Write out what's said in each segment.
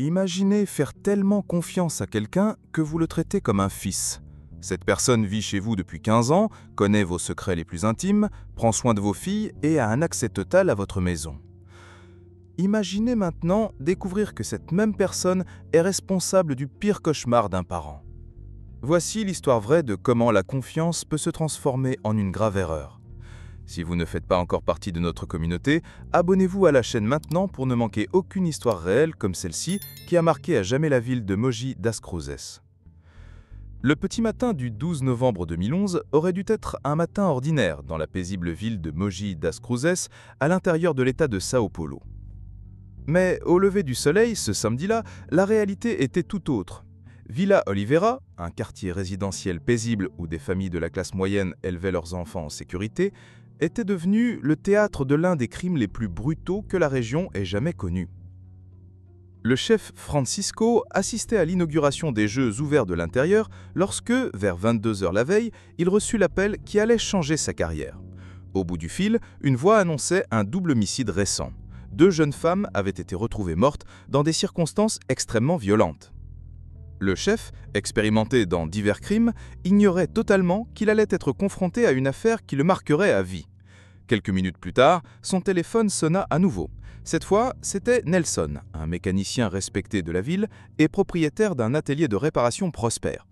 Imaginez faire tellement confiance à quelqu'un que vous le traitez comme un fils. Cette personne vit chez vous depuis 15 ans, connaît vos secrets les plus intimes, prend soin de vos filles et a un accès total à votre maison. Imaginez maintenant découvrir que cette même personne est responsable du pire cauchemar d'un parent. Voici l'histoire vraie de comment la confiance peut se transformer en une grave erreur. Si vous ne faites pas encore partie de notre communauté, abonnez-vous à la chaîne maintenant pour ne manquer aucune histoire réelle comme celle-ci qui a marqué à jamais la ville de Mogi das Cruzes. Le petit matin du 12 novembre 2011 aurait dû être un matin ordinaire dans la paisible ville de Mogi das Cruzes, à l'intérieur de l'État de Sao Paulo. Mais au lever du soleil, ce samedi-là, la réalité était tout autre. Villa Oliveira, un quartier résidentiel paisible où des familles de la classe moyenne élevaient leurs enfants en sécurité, était devenu le théâtre de l'un des crimes les plus brutaux que la région ait jamais connus. Le chef Francisco assistait à l'inauguration des Jeux ouverts de l'intérieur lorsque, vers 22 h la veille, il reçut l'appel qui allait changer sa carrière. Au bout du fil, une voix annonçait un double homicide récent. 2 jeunes femmes avaient été retrouvées mortes dans des circonstances extrêmement violentes. Le chef, expérimenté dans divers crimes, ignorait totalement qu'il allait être confronté à une affaire qui le marquerait à vie. Quelques minutes plus tard, son téléphone sonna à nouveau. Cette fois, c'était Nelson, un mécanicien respecté de la ville et propriétaire d'un atelier de réparation prospère.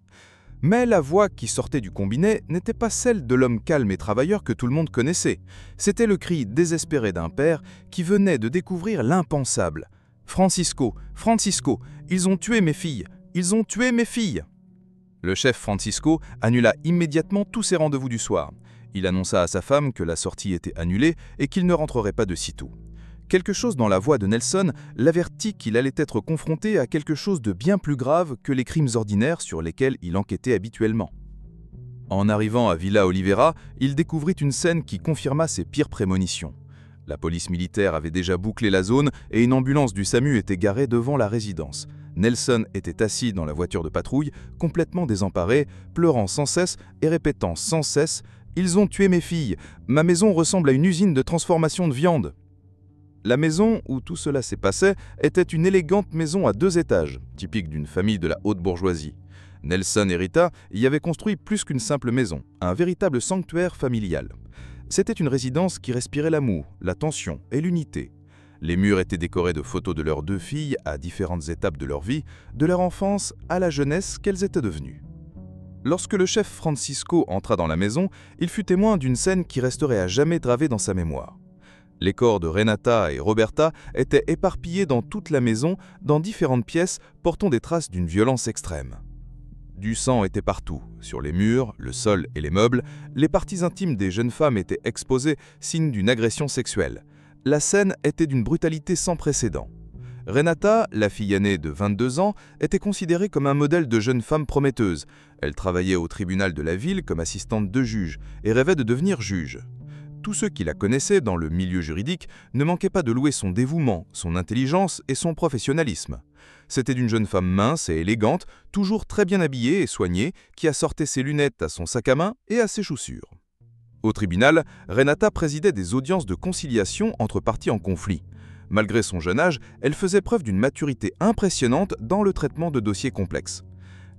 Mais la voix qui sortait du combiné n'était pas celle de l'homme calme et travailleur que tout le monde connaissait. C'était le cri désespéré d'un père qui venait de découvrir l'impensable. « Francisco, Francisco, ils ont tué mes filles! Ils ont tué mes filles !» Le chef Francisco annula immédiatement tous ses rendez-vous du soir. Il annonça à sa femme que la sortie était annulée et qu'il ne rentrerait pas de sitôt. Quelque chose dans la voix de Nelson l'avertit qu'il allait être confronté à quelque chose de bien plus grave que les crimes ordinaires sur lesquels il enquêtait habituellement. En arrivant à Villa Oliveira, il découvrit une scène qui confirma ses pires prémonitions. La police militaire avait déjà bouclé la zone et une ambulance du SAMU était garée devant la résidence. Nelson était assis dans la voiture de patrouille, complètement désemparé, pleurant sans cesse et répétant sans cesse « Ils ont tué mes filles. Ma maison ressemble à une usine de transformation de viande. » La maison où tout cela s'est passé était une élégante maison à 2 étages, typique d'une famille de la haute bourgeoisie. Nelson et Rita y avaient construit plus qu'une simple maison, un véritable sanctuaire familial. C'était une résidence qui respirait l'amour, l'attention et l'unité. Les murs étaient décorés de photos de leurs 2 filles à différentes étapes de leur vie, de leur enfance à la jeunesse qu'elles étaient devenues. Lorsque le chef Francisco entra dans la maison, il fut témoin d'une scène qui resterait à jamais gravée dans sa mémoire. Les corps de Renata et Roberta étaient éparpillés dans toute la maison, dans différentes pièces portant des traces d'une violence extrême. Du sang était partout, sur les murs, le sol et les meubles. Les parties intimes des jeunes femmes étaient exposées, signe d'une agression sexuelle. La scène était d'une brutalité sans précédent. Renata, la fille aînée de 22 ans, était considérée comme un modèle de jeune femme prometteuse. Elle travaillait au tribunal de la ville comme assistante de juge et rêvait de devenir juge. Tous ceux qui la connaissaient dans le milieu juridique ne manquaient pas de louer son dévouement, son intelligence et son professionnalisme. C'était une jeune femme mince et élégante, toujours très bien habillée et soignée, qui assortait ses lunettes à son sac à main et à ses chaussures. Au tribunal, Renata présidait des audiences de conciliation entre parties en conflit. Malgré son jeune âge, elle faisait preuve d'une maturité impressionnante dans le traitement de dossiers complexes.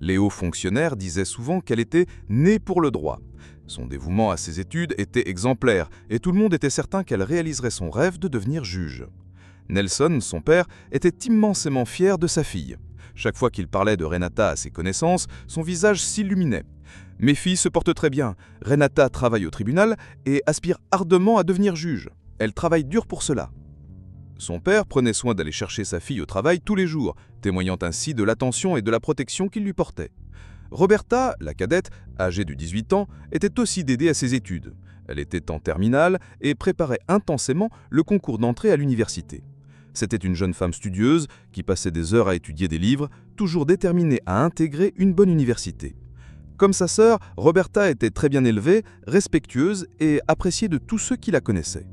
Les hauts fonctionnaires disaient souvent qu'elle était née pour le droit. Son dévouement à ses études était exemplaire et tout le monde était certain qu'elle réaliserait son rêve de devenir juge. Nelson, son père, était immensément fier de sa fille. Chaque fois qu'il parlait de Renata à ses connaissances, son visage s'illuminait. « Mes filles se portent très bien. Renata travaille au tribunal et aspire ardemment à devenir juge. Elle travaille dur pour cela. » Son père prenait soin d'aller chercher sa fille au travail tous les jours, témoignant ainsi de l'attention et de la protection qu'il lui portait. Roberta, la cadette, âgée de 18 ans, était aussi d'aider à ses études. Elle était en terminale et préparait intensément le concours d'entrée à l'université. C'était une jeune femme studieuse qui passait des heures à étudier des livres, toujours déterminée à intégrer une bonne université. Comme sa sœur, Roberta était très bien élevée, respectueuse et appréciée de tous ceux qui la connaissaient.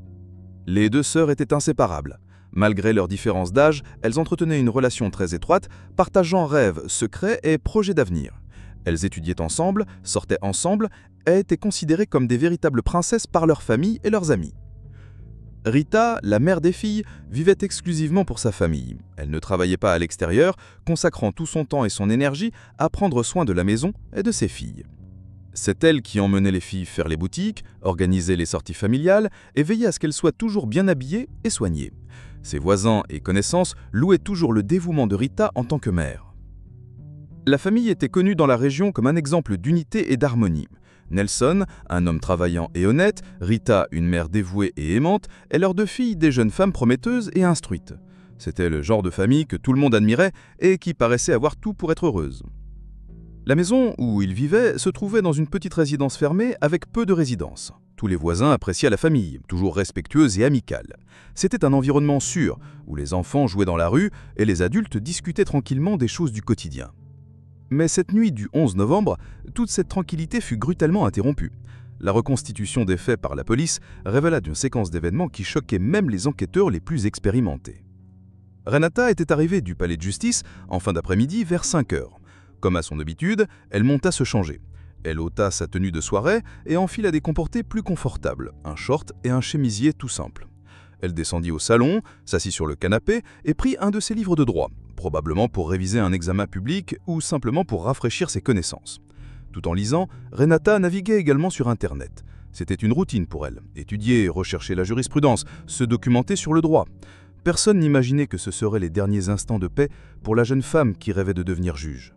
Les 2 sœurs étaient inséparables. Malgré leurs différences d'âge, elles entretenaient une relation très étroite, partageant rêves, secrets et projets d'avenir. Elles étudiaient ensemble, sortaient ensemble et étaient considérées comme des véritables princesses par leur famille et leurs amis. Rita, la mère des filles, vivait exclusivement pour sa famille. Elle ne travaillait pas à l'extérieur, consacrant tout son temps et son énergie à prendre soin de la maison et de ses filles. C'est elle qui emmenait les filles faire les boutiques, organisait les sorties familiales et veillait à ce qu'elles soient toujours bien habillées et soignées. Ses voisins et connaissances louaient toujours le dévouement de Rita en tant que mère. La famille était connue dans la région comme un exemple d'unité et d'harmonie. Nelson, un homme travaillant et honnête, Rita, une mère dévouée et aimante, et leurs 2 filles, des jeunes femmes prometteuses et instruites. C'était le genre de famille que tout le monde admirait et qui paraissait avoir tout pour être heureuse. La maison où ils vivaient se trouvait dans une petite résidence fermée avec peu de résidences. Tous les voisins appréciaient la famille, toujours respectueuse et amicale. C'était un environnement sûr, où les enfants jouaient dans la rue et les adultes discutaient tranquillement des choses du quotidien. Mais cette nuit du 11 novembre, toute cette tranquillité fut brutalement interrompue. La reconstitution des faits par la police révéla une séquence d'événements qui choquait même les enquêteurs les plus expérimentés. Renata était arrivée du palais de justice en fin d'après-midi vers 5 heures. Comme à son habitude, elle monta se changer. Elle ôta sa tenue de soirée et enfila des comportés plus confortables, un short et un chemisier tout simple. Elle descendit au salon, s'assit sur le canapé et prit un de ses livres de droit, probablement pour réviser un examen public ou simplement pour rafraîchir ses connaissances. Tout en lisant, Renata naviguait également sur Internet. C'était une routine pour elle, étudier et rechercher la jurisprudence, se documenter sur le droit. Personne n'imaginait que ce seraient les derniers instants de paix pour la jeune femme qui rêvait de devenir juge.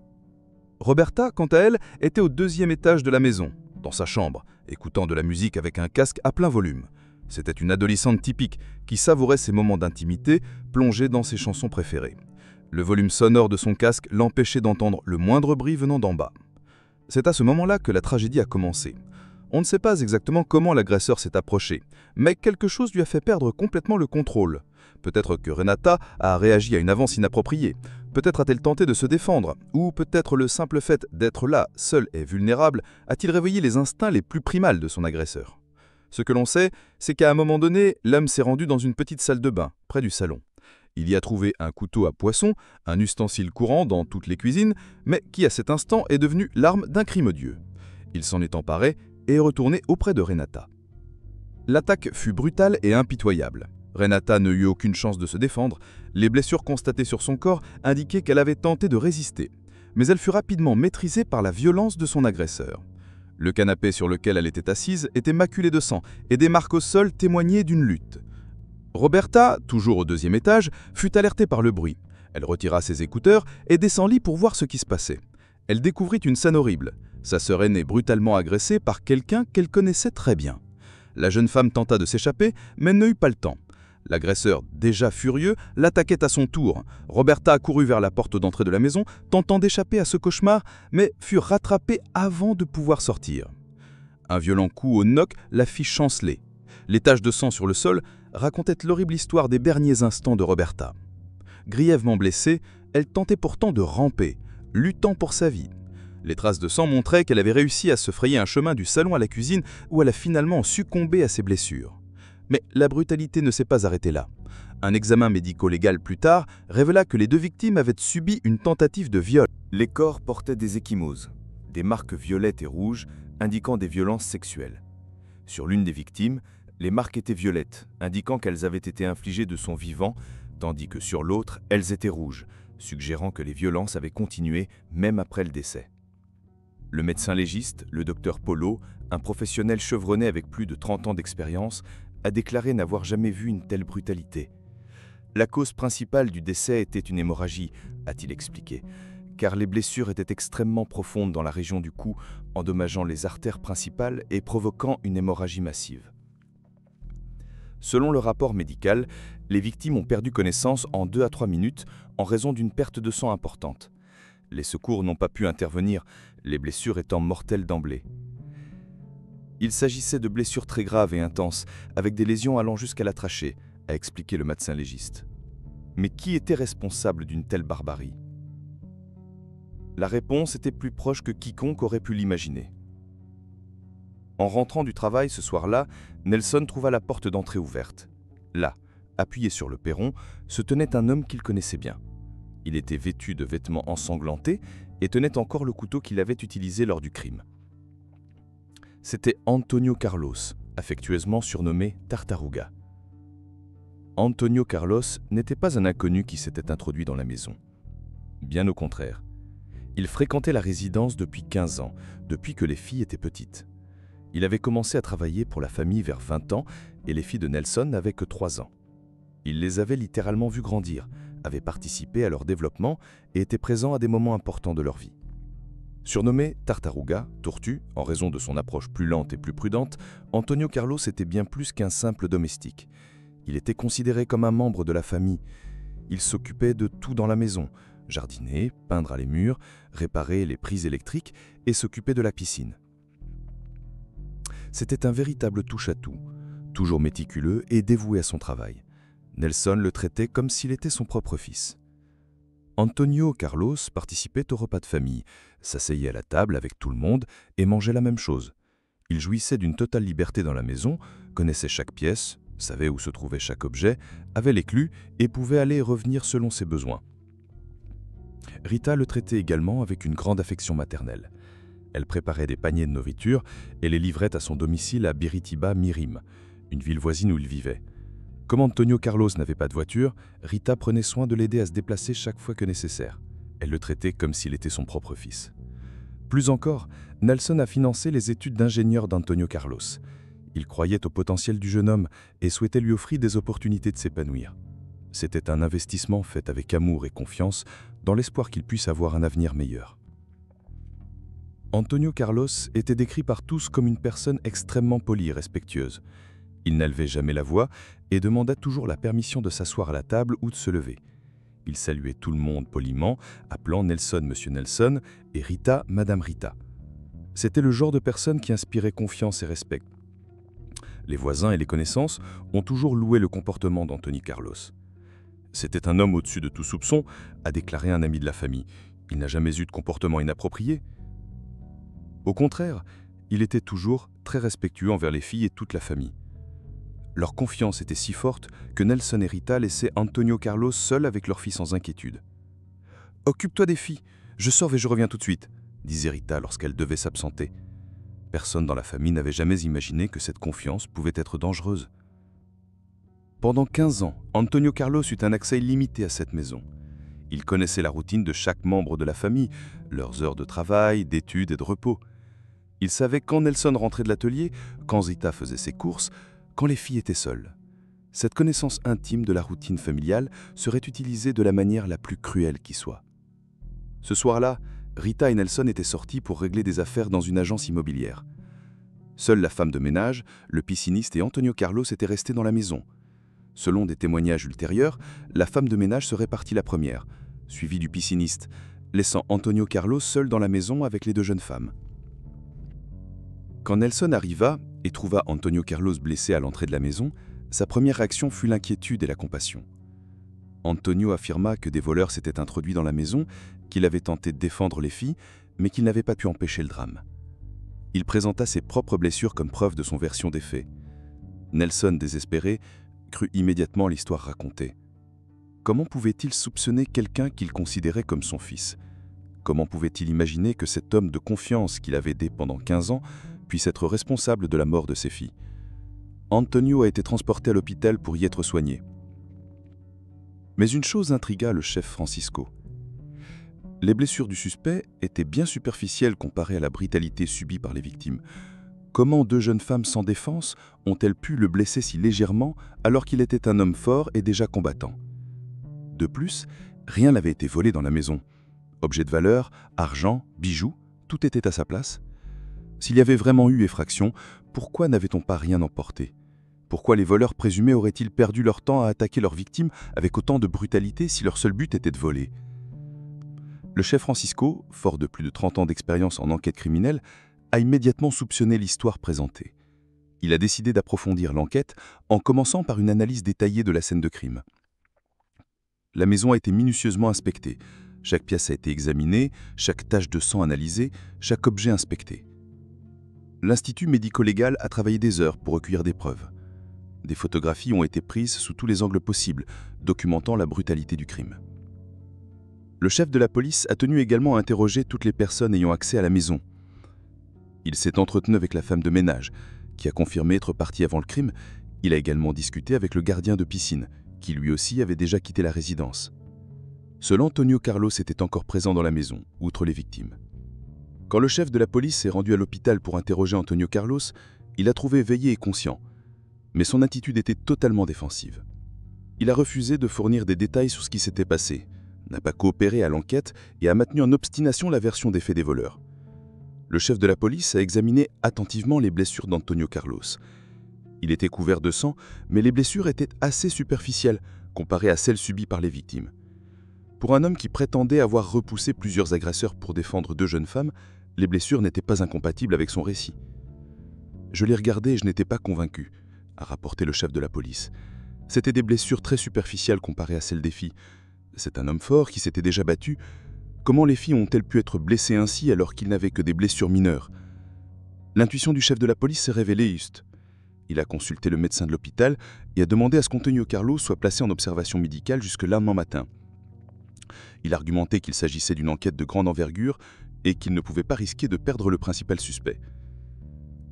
Roberta, quant à elle, était au 2e étage de la maison, dans sa chambre, écoutant de la musique avec un casque à plein volume. C'était une adolescente typique qui savourait ses moments d'intimité, plongée dans ses chansons préférées. Le volume sonore de son casque l'empêchait d'entendre le moindre bruit venant d'en bas. C'est à ce moment-là que la tragédie a commencé. On ne sait pas exactement comment l'agresseur s'est approché, mais quelque chose lui a fait perdre complètement le contrôle. Peut-être que Renata a réagi à une avance inappropriée, peut-être a-t-elle tenté de se défendre, ou peut-être le simple fait d'être là, seule et vulnérable, a-t-il réveillé les instincts les plus primals de son agresseur. Ce que l'on sait, c'est qu'à un moment donné, l'homme s'est rendu dans une petite salle de bain, près du salon. Il y a trouvé un couteau à poisson, un ustensile courant dans toutes les cuisines, mais qui à cet instant est devenu l'arme d'un crime odieux. Il s'en est emparé et est retourné auprès de Renata. L'attaque fut brutale et impitoyable. Renata ne eut aucune chance de se défendre, les blessures constatées sur son corps indiquaient qu'elle avait tenté de résister, mais elle fut rapidement maîtrisée par la violence de son agresseur. Le canapé sur lequel elle était assise était maculé de sang et des marques au sol témoignaient d'une lutte. Roberta, toujours au 2e étage, fut alertée par le bruit. Elle retira ses écouteurs et descendit pour voir ce qui se passait. Elle découvrit une scène horrible. Sa sœur aînée brutalement agressée par quelqu'un qu'elle connaissait très bien. La jeune femme tenta de s'échapper, mais n'eut pas le temps. L'agresseur, déjà furieux, l'attaquait à son tour. Roberta courut vers la porte d'entrée de la maison, tentant d'échapper à ce cauchemar, mais fut rattrapée avant de pouvoir sortir. Un violent coup au noc la fit chanceler. Les taches de sang sur le sol racontaient l'horrible histoire des derniers instants de Roberta. Grièvement blessée, elle tentait pourtant de ramper, luttant pour sa vie. Les traces de sang montraient qu'elle avait réussi à se frayer un chemin du salon à la cuisine où elle a finalement succombé à ses blessures. Mais la brutalité ne s'est pas arrêtée là. Un examen médico-légal plus tard révéla que les 2 victimes avaient subi une tentative de viol. Les corps portaient des ecchymoses, des marques violettes et rouges indiquant des violences sexuelles. Sur l'une des victimes, les marques étaient violettes, indiquant qu'elles avaient été infligées de son vivant, tandis que sur l'autre, elles étaient rouges, suggérant que les violences avaient continué même après le décès. Le médecin légiste, le docteur Polo, un professionnel chevronné avec plus de 30 ans d'expérience, a déclaré n'avoir jamais vu une telle brutalité. La cause principale du décès était une hémorragie, a-t-il expliqué, car les blessures étaient extrêmement profondes dans la région du cou, endommageant les artères principales et provoquant une hémorragie massive. Selon le rapport médical, les victimes ont perdu connaissance en 2 à 3 minutes en raison d'une perte de sang importante. Les secours n'ont pas pu intervenir, les blessures étant mortelles d'emblée. Il s'agissait de blessures très graves et intenses, avec des lésions allant jusqu'à la trachée, a expliqué le médecin légiste. Mais qui était responsable d'une telle barbarie? La réponse était plus proche que quiconque aurait pu l'imaginer. En rentrant du travail ce soir-là, Nelson trouva la porte d'entrée ouverte. Là, appuyé sur le perron, se tenait un homme qu'il connaissait bien. Il était vêtu de vêtements ensanglantés et tenait encore le couteau qu'il avait utilisé lors du crime. C'était Antonio Carlos, affectueusement surnommé Tartaruga. Antonio Carlos n'était pas un inconnu qui s'était introduit dans la maison. Bien au contraire. Il fréquentait la résidence depuis 15 ans, depuis que les filles étaient petites. Il avait commencé à travailler pour la famille vers 20 ans et les filles de Nelson n'avaient que 3 ans. Il les avait littéralement vues grandir, avait participé à leur développement et était présent à des moments importants de leur vie. Surnommé Tartaruga, tortue, en raison de son approche plus lente et plus prudente, Antonio Carlos était bien plus qu'un simple domestique. Il était considéré comme un membre de la famille. Il s'occupait de tout dans la maison, jardiner, peindre les murs, réparer les prises électriques et s'occuper de la piscine. C'était un véritable touche-à-tout, toujours méticuleux et dévoué à son travail. Nelson le traitait comme s'il était son propre fils. Antonio Carlos participait au repas de famille, s'asseyait à la table avec tout le monde et mangeait la même chose. Il jouissait d'une totale liberté dans la maison, connaissait chaque pièce, savait où se trouvait chaque objet, avait les clés et pouvait aller et revenir selon ses besoins. Rita le traitait également avec une grande affection maternelle. Elle préparait des paniers de nourriture et les livrait à son domicile à Biritiba Mirim, une ville voisine où il vivait. Comme Antonio Carlos n'avait pas de voiture, Rita prenait soin de l'aider à se déplacer chaque fois que nécessaire. Elle le traitait comme s'il était son propre fils. Plus encore, Nelson a financé les études d'ingénieur d'Antonio Carlos. Il croyait au potentiel du jeune homme et souhaitait lui offrir des opportunités de s'épanouir. C'était un investissement fait avec amour et confiance, dans l'espoir qu'il puisse avoir un avenir meilleur. Antonio Carlos était décrit par tous comme une personne extrêmement polie et respectueuse. Il n'élevait jamais la voix et demanda toujours la permission de s'asseoir à la table ou de se lever. Il saluait tout le monde poliment, appelant Nelson Monsieur Nelson et Rita Madame Rita. C'était le genre de personne qui inspirait confiance et respect. Les voisins et les connaissances ont toujours loué le comportement d'Antonio Carlos. C'était un homme au-dessus de tout soupçon, a déclaré un ami de la famille. Il n'a jamais eu de comportement inapproprié. Au contraire, il était toujours très respectueux envers les filles et toute la famille. Leur confiance était si forte que Nelson et Rita laissaient Antonio Carlos seul avec leur fille sans inquiétude. « Occupe-toi des filles, je sors et je reviens tout de suite », disait Rita lorsqu'elle devait s'absenter. Personne dans la famille n'avait jamais imaginé que cette confiance pouvait être dangereuse. Pendant 15 ans, Antonio Carlos eut un accès illimité à cette maison. Il connaissait la routine de chaque membre de la famille, leurs heures de travail, d'études et de repos. Il savait quand Nelson rentrait de l'atelier, quand Rita faisait ses courses, quand les filles étaient seules. Cette connaissance intime de la routine familiale serait utilisée de la manière la plus cruelle qui soit. Ce soir-là, Rita et Nelson étaient sortis pour régler des affaires dans une agence immobilière. Seule la femme de ménage, le pisciniste et Antonio Carlos étaient restés dans la maison. Selon des témoignages ultérieurs, la femme de ménage serait partie la première, suivie du pisciniste, laissant Antonio Carlos seul dans la maison avec les deux jeunes femmes. Quand Nelson arriva et trouva Antonio Carlos blessé à l'entrée de la maison, sa première réaction fut l'inquiétude et la compassion. Antonio affirma que des voleurs s'étaient introduits dans la maison, qu'il avait tenté de défendre les filles, mais qu'il n'avait pas pu empêcher le drame. Il présenta ses propres blessures comme preuve de son version des faits. Nelson, désespéré, crut immédiatement l'histoire racontée. Comment pouvait-il soupçonner quelqu'un qu'il considérait comme son fils? Comment pouvait-il imaginer que cet homme de confiance qu'il avait aidé pendant 15 ans puisse être responsable de la mort de ses filles? Antonio a été transporté à l'hôpital pour y être soigné. Mais une chose intrigua le chef Francisco. Les blessures du suspect étaient bien superficielles comparées à la brutalité subie par les victimes. Comment deux jeunes femmes sans défense ont-elles pu le blesser si légèrement alors qu'il était un homme fort et déjà combattant? De plus, rien n'avait été volé dans la maison. Objets de valeur, argent, bijoux, tout était à sa place. S'il y avait vraiment eu effraction, pourquoi n'avait-on pas rien emporté? Pourquoi les voleurs présumés auraient-ils perdu leur temps à attaquer leurs victimes avec autant de brutalité si leur seul but était de voler? Le chef Francisco, fort de plus de 30 ans d'expérience en enquête criminelle, a immédiatement soupçonné l'histoire présentée. Il a décidé d'approfondir l'enquête en commençant par une analyse détaillée de la scène de crime. La maison a été minutieusement inspectée. Chaque pièce a été examinée, chaque tache de sang analysée, chaque objet inspecté. L'Institut médico-légal a travaillé des heures pour recueillir des preuves. Des photographies ont été prises sous tous les angles possibles, documentant la brutalité du crime. Le chef de la police a tenu également à interroger toutes les personnes ayant accès à la maison. Il s'est entretenu avec la femme de ménage, qui a confirmé être partie avant le crime. Il a également discuté avec le gardien de piscine, qui lui aussi avait déjà quitté la résidence. Seul Antonio Carlos était encore présent dans la maison, outre les victimes. Quand le chef de la police s'est rendu à l'hôpital pour interroger Antonio Carlos, il l'a trouvé éveillé et conscient, mais son attitude était totalement défensive. Il a refusé de fournir des détails sur ce qui s'était passé, n'a pas coopéré à l'enquête et a maintenu en obstination la version des faits des voleurs. Le chef de la police a examiné attentivement les blessures d'Antonio Carlos. Il était couvert de sang, mais les blessures étaient assez superficielles comparées à celles subies par les victimes. Pour un homme qui prétendait avoir repoussé plusieurs agresseurs pour défendre 2 jeunes femmes, les blessures n'étaient pas incompatibles avec son récit. « Je l'ai regardé et je n'étais pas convaincu », a rapporté le chef de la police. C'était des blessures très superficielles comparées à celles des filles. C'est un homme fort qui s'était déjà battu. Comment les filles ont-elles pu être blessées ainsi alors qu'il n'avait que des blessures mineures? L'intuition du chef de la police s'est révélée juste. Il a consulté le médecin de l'hôpital et a demandé à ce qu'Antonio Carlos soit placé en observation médicale jusque le lendemain matin. Il argumentait qu'il s'agissait d'une enquête de grande envergure et qu'il ne pouvait pas risquer de perdre le principal suspect.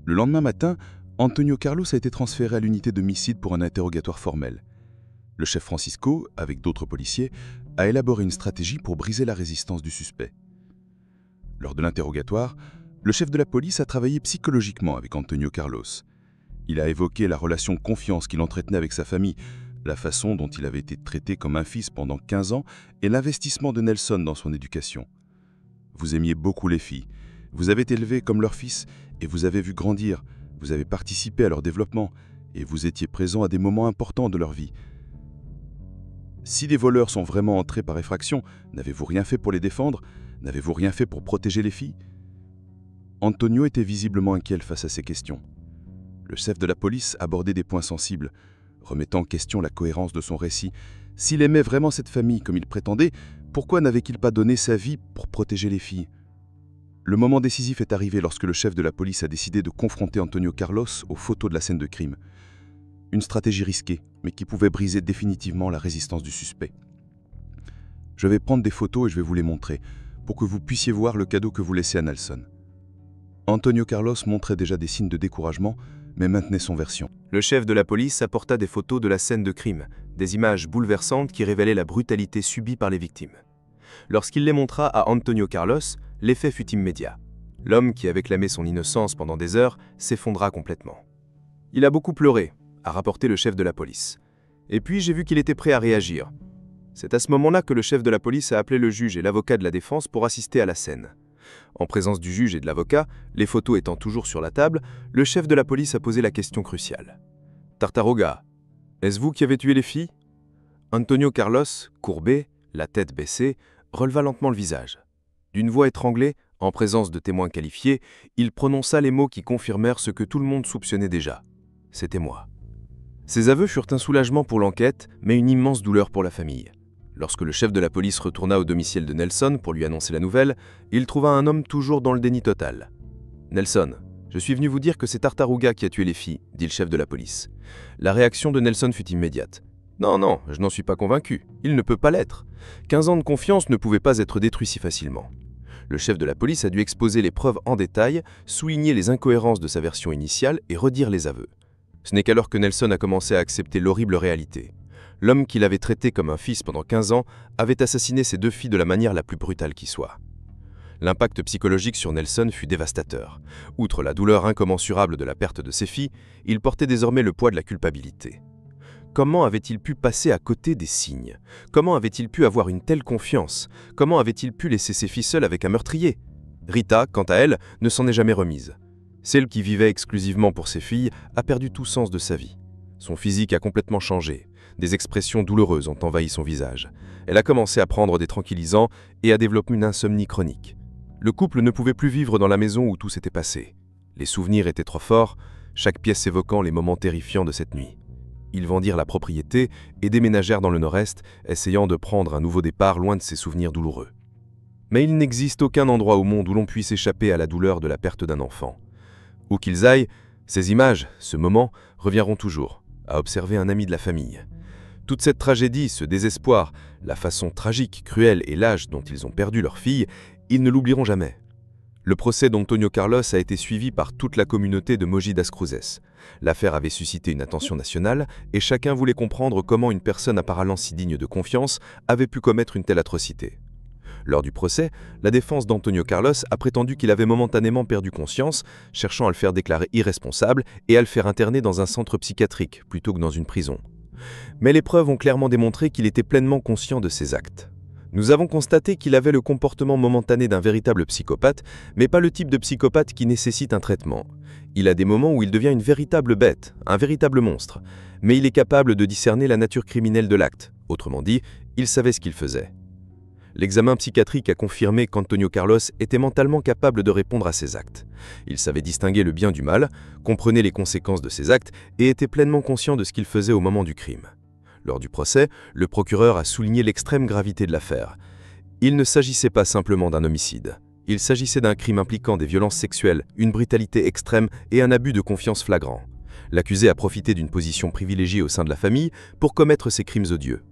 Le lendemain matin, Antonio Carlos a été transféré à l'unité d'homicide pour un interrogatoire formel. Le chef Francisco, avec d'autres policiers, a élaboré une stratégie pour briser la résistance du suspect. Lors de l'interrogatoire, le chef de la police a travaillé psychologiquement avec Antonio Carlos. Il a évoqué la relation de confiance qu'il entretenait avec sa famille, la façon dont il avait été traité comme un fils pendant 15 ans et l'investissement de Nelson dans son éducation. Vous aimiez beaucoup les filles, vous avez été élevé comme leur fils et vous avez vu grandir, vous avez participé à leur développement et vous étiez présent à des moments importants de leur vie. Si des voleurs sont vraiment entrés par effraction, n'avez-vous rien fait pour les défendre? N'avez-vous rien fait pour protéger les filles? Antonio était visiblement inquiet face à ces questions. Le chef de la police abordait des points sensibles, remettant en question la cohérence de son récit. S'il aimait vraiment cette famille comme il prétendait, pourquoi n'avait-il pas donné sa vie pour protéger les filles? Le moment décisif est arrivé lorsque le chef de la police a décidé de confronter Antonio Carlos aux photos de la scène de crime. Une stratégie risquée, mais qui pouvait briser définitivement la résistance du suspect. Je vais prendre des photos et je vais vous les montrer, pour que vous puissiez voir le cadeau que vous laissez à Nelson. Antonio Carlos montrait déjà des signes de découragement, mais maintenait son version. Le chef de la police apporta des photos de la scène de crime, des images bouleversantes qui révélaient la brutalité subie par les victimes. Lorsqu'il les montra à Antonio Carlos, l'effet fut immédiat. L'homme qui avait clamé son innocence pendant des heures s'effondra complètement. Il a beaucoup pleuré, a rapporté le chef de la police. Et puis j'ai vu qu'il était prêt à réagir. C'est à ce moment-là que le chef de la police a appelé le juge et l'avocat de la défense pour assister à la scène. En présence du juge et de l'avocat, les photos étant toujours sur la table, le chef de la police a posé la question cruciale. « Tartaruga, est-ce vous qui avez tué les filles ?» Antonio Carlos, courbé, la tête baissée, releva lentement le visage. D'une voix étranglée, en présence de témoins qualifiés, il prononça les mots qui confirmèrent ce que tout le monde soupçonnait déjà. « C'était moi. » Ces aveux furent un soulagement pour l'enquête, mais une immense douleur pour la famille. Lorsque le chef de la police retourna au domicile de Nelson pour lui annoncer la nouvelle, il trouva un homme toujours dans le déni total. « Nelson, je suis venu vous dire que c'est Tartaruga qui a tué les filles, » dit le chef de la police. La réaction de Nelson fut immédiate. « Non, non, je n'en suis pas convaincu. Il ne peut pas l'être. 15 ans de confiance ne pouvaient pas être détruits si facilement. » Le chef de la police a dû exposer les preuves en détail, souligner les incohérences de sa version initiale et redire les aveux. Ce n'est qu'alors que Nelson a commencé à accepter l'horrible réalité. L'homme qu'il avait traité comme un fils pendant 15 ans avait assassiné ses 2 filles de la manière la plus brutale qui soit. L'impact psychologique sur Nelson fut dévastateur. Outre la douleur incommensurable de la perte de ses filles, il portait désormais le poids de la culpabilité. Comment avait-il pu passer à côté des signes? Comment avait-il pu avoir une telle confiance? Comment avait-il pu laisser ses filles seules avec un meurtrier? Rita, quant à elle, ne s'en est jamais remise. Celle qui vivait exclusivement pour ses filles a perdu tout sens de sa vie. Son physique a complètement changé. Des expressions douloureuses ont envahi son visage. Elle a commencé à prendre des tranquillisants et a développé une insomnie chronique. Le couple ne pouvait plus vivre dans la maison où tout s'était passé. Les souvenirs étaient trop forts, chaque pièce évoquant les moments terrifiants de cette nuit. Ils vendirent la propriété et déménagèrent dans le nord-est, essayant de prendre un nouveau départ loin de ces souvenirs douloureux. Mais il n'existe aucun endroit au monde où l'on puisse échapper à la douleur de la perte d'un enfant. Où qu'ils aillent, ces images, ce moment, reviendront toujours, a observé un ami de la famille. Toute cette tragédie, ce désespoir, la façon tragique, cruelle et lâche dont ils ont perdu leur fille, ils ne l'oublieront jamais. Le procès d'Antonio Carlos a été suivi par toute la communauté de Mogi das Cruzes. L'affaire avait suscité une attention nationale et chacun voulait comprendre comment une personne apparemment si digne de confiance avait pu commettre une telle atrocité. Lors du procès, la défense d'Antonio Carlos a prétendu qu'il avait momentanément perdu conscience, cherchant à le faire déclarer irresponsable et à le faire interner dans un centre psychiatrique plutôt que dans une prison. Mais les preuves ont clairement démontré qu'il était pleinement conscient de ses actes. Nous avons constaté qu'il avait le comportement momentané d'un véritable psychopathe, mais pas le type de psychopathe qui nécessite un traitement. Il a des moments où il devient une véritable bête, un véritable monstre, mais il est capable de discerner la nature criminelle de l'acte. Autrement dit, il savait ce qu'il faisait. L'examen psychiatrique a confirmé qu'Antonio Carlos était mentalement capable de répondre à ses actes. Il savait distinguer le bien du mal, comprenait les conséquences de ses actes et était pleinement conscient de ce qu'il faisait au moment du crime. Lors du procès, le procureur a souligné l'extrême gravité de l'affaire. Il ne s'agissait pas simplement d'un homicide. Il s'agissait d'un crime impliquant des violences sexuelles, une brutalité extrême et un abus de confiance flagrant. L'accusé a profité d'une position privilégiée au sein de la famille pour commettre ces crimes odieux.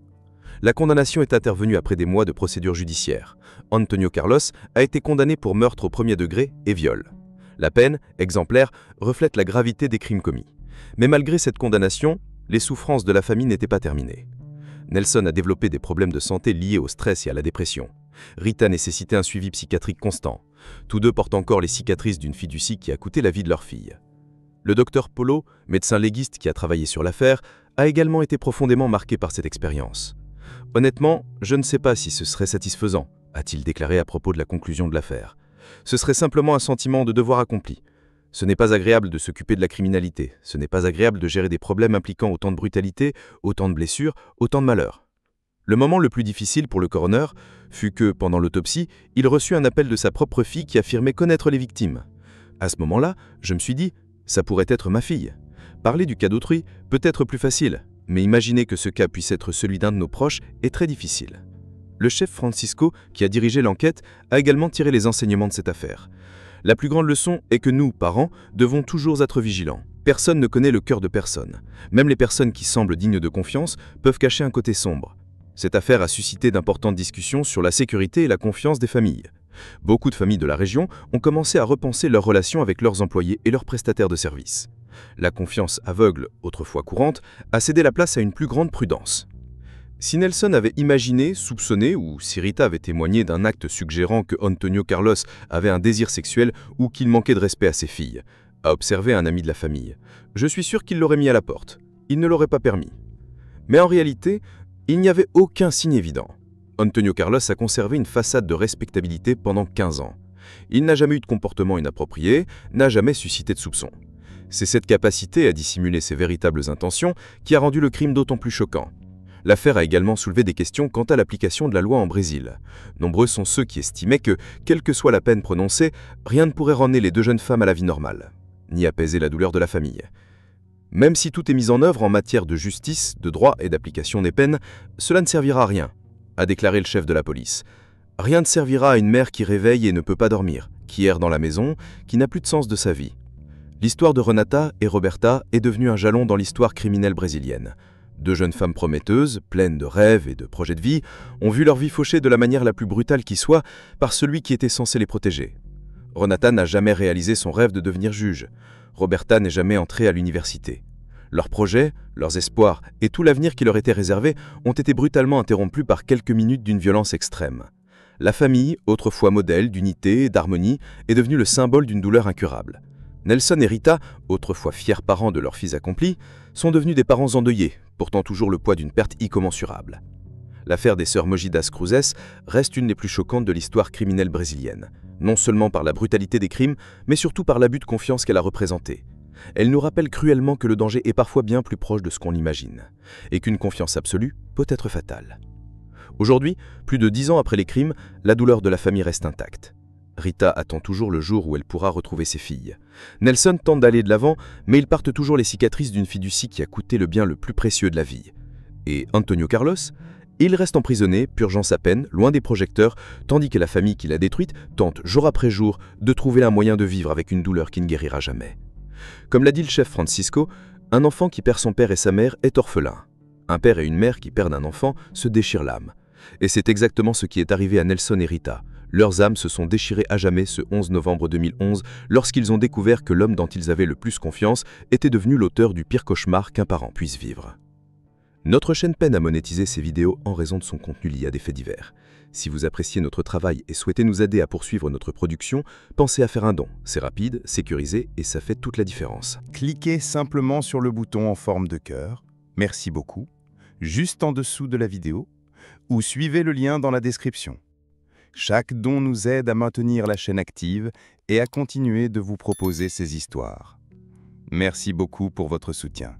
La condamnation est intervenue après des mois de procédure judiciaire. Antonio Carlos a été condamné pour meurtre au premier degré et viol. La peine, exemplaire, reflète la gravité des crimes commis. Mais malgré cette condamnation, les souffrances de la famille n'étaient pas terminées. Nelson a développé des problèmes de santé liés au stress et à la dépression. Rita nécessitait un suivi psychiatrique constant. Tous deux portent encore les cicatrices d'une fiducie qui a coûté la vie de leur fille. Le docteur Polo, médecin légiste qui a travaillé sur l'affaire, a également été profondément marqué par cette expérience. « Honnêtement, je ne sais pas si ce serait satisfaisant », a-t-il déclaré à propos de la conclusion de l'affaire. « Ce serait simplement un sentiment de devoir accompli. Ce n'est pas agréable de s'occuper de la criminalité, ce n'est pas agréable de gérer des problèmes impliquant autant de brutalité, autant de blessures, autant de malheurs. » Le moment le plus difficile pour le coroner fut que, pendant l'autopsie, il reçut un appel de sa propre fille qui affirmait connaître les victimes. À ce moment-là, je me suis dit, ça pourrait être ma fille. Parler du cas d'autrui peut être plus facile, mais imaginer que ce cas puisse être celui d'un de nos proches est très difficile. Le chef Francisco, qui a dirigé l'enquête, a également tiré les enseignements de cette affaire. La plus grande leçon est que nous, parents, devons toujours être vigilants. Personne ne connaît le cœur de personne. Même les personnes qui semblent dignes de confiance peuvent cacher un côté sombre. Cette affaire a suscité d'importantes discussions sur la sécurité et la confiance des familles. Beaucoup de familles de la région ont commencé à repenser leurs relations avec leurs employés et leurs prestataires de services. La confiance aveugle, autrefois courante, a cédé la place à une plus grande prudence. Si Nelson avait imaginé, soupçonné ou si Rita avait témoigné d'un acte suggérant que Antonio Carlos avait un désir sexuel ou qu'il manquait de respect à ses filles, a observé un ami de la famille, je suis sûr qu'il l'aurait mis à la porte. Il ne l'aurait pas permis. Mais en réalité, il n'y avait aucun signe évident. Antonio Carlos a conservé une façade de respectabilité pendant 15 ans. Il n'a jamais eu de comportement inapproprié, n'a jamais suscité de soupçons. C'est cette capacité à dissimuler ses véritables intentions qui a rendu le crime d'autant plus choquant. L'affaire a également soulevé des questions quant à l'application de la loi en Brésil. Nombreux sont ceux qui estimaient que, quelle que soit la peine prononcée, rien ne pourrait ramener les deux jeunes femmes à la vie normale, ni apaiser la douleur de la famille. Même si tout est mis en œuvre en matière de justice, de droit et d'application des peines, cela ne servira à rien, a déclaré le chef de la police. Rien ne servira à une mère qui réveille et ne peut pas dormir, qui erre dans la maison, qui n'a plus de sens de sa vie. L'histoire de Renata et Roberta est devenue un jalon dans l'histoire criminelle brésilienne. Deux jeunes femmes prometteuses, pleines de rêves et de projets de vie, ont vu leur vie fauchée de la manière la plus brutale qui soit par celui qui était censé les protéger. Renata n'a jamais réalisé son rêve de devenir juge. Roberta n'est jamais entrée à l'université. Leurs projets, leurs espoirs et tout l'avenir qui leur était réservé ont été brutalement interrompus par quelques minutes d'une violence extrême. La famille, autrefois modèle d'unité et d'harmonie, est devenue le symbole d'une douleur incurable. Nelson et Rita, autrefois fiers parents de leurs fils accomplis, sont devenus des parents endeuillés, portant toujours le poids d'une perte incommensurable. L'affaire des sœurs Mogi das Cruzes reste une des plus choquantes de l'histoire criminelle brésilienne, non seulement par la brutalité des crimes, mais surtout par l'abus de confiance qu'elle a représenté. Elle nous rappelle cruellement que le danger est parfois bien plus proche de ce qu'on l'imagine, et qu'une confiance absolue peut être fatale. Aujourd'hui, plus de 10 ans après les crimes, la douleur de la famille reste intacte. Rita attend toujours le jour où elle pourra retrouver ses filles. Nelson tente d'aller de l'avant, mais il porte toujours les cicatrices d'une fiducie qui a coûté le bien le plus précieux de la vie. Et Antonio Carlos, il reste emprisonné, purgeant sa peine, loin des projecteurs, tandis que la famille qui l'a détruite tente jour après jour de trouver un moyen de vivre avec une douleur qui ne guérira jamais. Comme l'a dit le chef Francisco, un enfant qui perd son père et sa mère est orphelin. Un père et une mère qui perdent un enfant se déchirent l'âme. Et c'est exactement ce qui est arrivé à Nelson et Rita. Leurs âmes se sont déchirées à jamais ce 11 novembre 2011 lorsqu'ils ont découvert que l'homme dont ils avaient le plus confiance était devenu l'auteur du pire cauchemar qu'un parent puisse vivre. Notre chaîne peine à monétiser ces vidéos en raison de son contenu lié à des faits divers. Si vous appréciez notre travail et souhaitez nous aider à poursuivre notre production, pensez à faire un don. C'est rapide, sécurisé et ça fait toute la différence. Cliquez simplement sur le bouton en forme de cœur, merci beaucoup, juste en dessous de la vidéo, ou suivez le lien dans la description. Chaque don nous aide à maintenir la chaîne active et à continuer de vous proposer ces histoires. Merci beaucoup pour votre soutien.